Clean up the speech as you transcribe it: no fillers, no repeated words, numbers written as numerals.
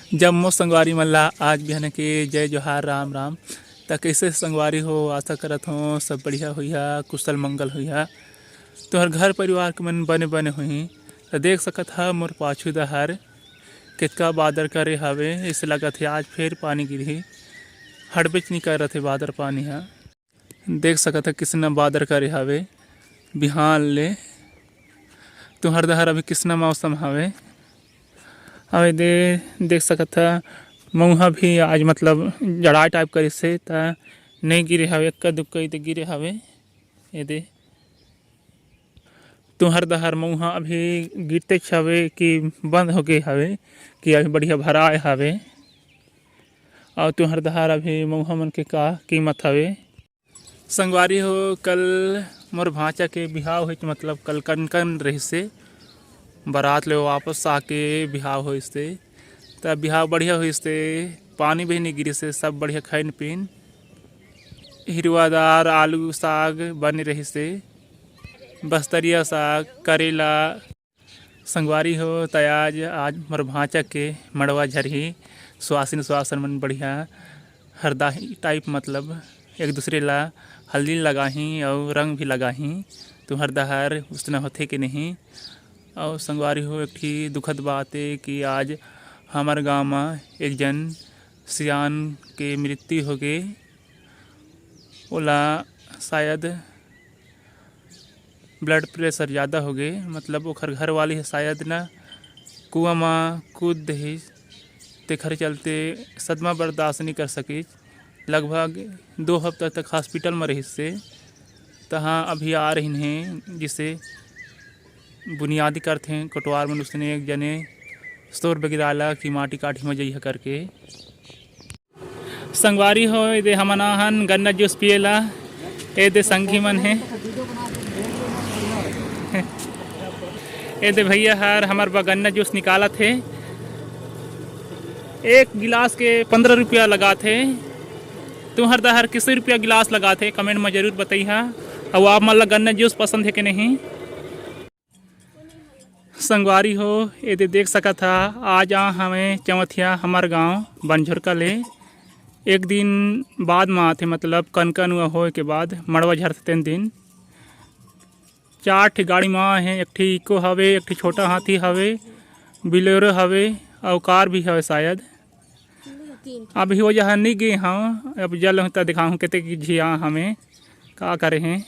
जब मो संगवारी मल्ला आज बिहान के जय जोहार राम राम। त कैसे संगवारी हो, आशा करत हो सब बढ़िया होइहा, कुशल मंगल होइहा। तोहर घर परिवार के मन बने बने होही। त देख सकत हा मोर पाछू दहर कितका बादर करे हवे। ऐसे लगत है आज फिर पानी गिरही। हड़बेच नहीं कर रथे बादर पानी हा। देख सकत हा किसना बादर करे हवे बिहान ले। तुहर दहर अभी किसना मौसम हवे। अवे देख सकत हा मऊहा भी आज मतलब जड़ाई टाइप करिस हे त नहीं गिरे हवे, एक्का दुक्का तो गिरे हवे। ये दे तुहर दहर मऊहा अभी गिरते हवे कि बंद हो गए हवे कि अभी बढ़िया भराए हवे। और तुहर दहर अभी मऊहा मन के का कीमत हवे। संगवारी हो कल मोर भांचा के बिहाव होइस, मतलब कल कनकन रहिसे। बारात ले वापस आके बिहाव होइसे त बिहाव बढ़िया होइसे। पानी भी नहीं गिरिसे, सब बढ़िया खाइन पीन हिरवादार आलू साग बने रहिसे। बस्तरिया साग करेला। संगवारी हो त आज मोर भांचा के मड़वा झरही सुहासिन सुहासन मन बढ़िया हरदाही टाइप, मतलब एक दूसरे ला हल्दी लगाही और रंग भी लगाही। तुहर दहर उसना होथे कि नहीं। और संगवारी हो एक ठी दुखद बात है कि आज हमारे गांव में एक जन सियान के मृत्यु हो गए। ओला शायद ब्लड प्रेशर ज़्यादा हो गए, मतलब ओखर घर वाली शायद ना कुआं में कूद दही तेखर चलते सदमा बर्दाश्त नहीं कर सकी। लगभग 2 हफ्ता तक हॉस्पिटल में रही से। तहाँ अभी आ रही हैं जिसे बुनियादी करते हैं कटवार में उसने एक जने स्टोर बगिराला की माटी काठी में जइहा करके। संगवारी हो ये हमना हन गन्ना जूस पिएला। ये दे संगी मन है। ये दे भैया हर हमार बा गन्ना जूस निकाला थे। एक गिलास के 15 रुपया लगा थे। तुम्हार दहर किस रुपया गिलास लगा थे कमेंट में जरूर बताइए। और आप मतलब गन्ना जूस पसंद है कि नहीं। संगवारी हो ये देख सका था आज हमें चौथिया हमार गांव बनझुरका ले एक दिन बाद में आते, मतलब कनकन हुआ हो के बाद मड़वा झरते तीन दिन 4 ठी गाड़ी में है। एक ठी इको हवे, एक ठी छोटा हाथी हवे, बिलेरो हवे और कार भी हवे शायद। अभी वो जहाँ नहीं गए हाँ, अब जल होता दिखाऊँ कितने की झिया हमें का करे हैं।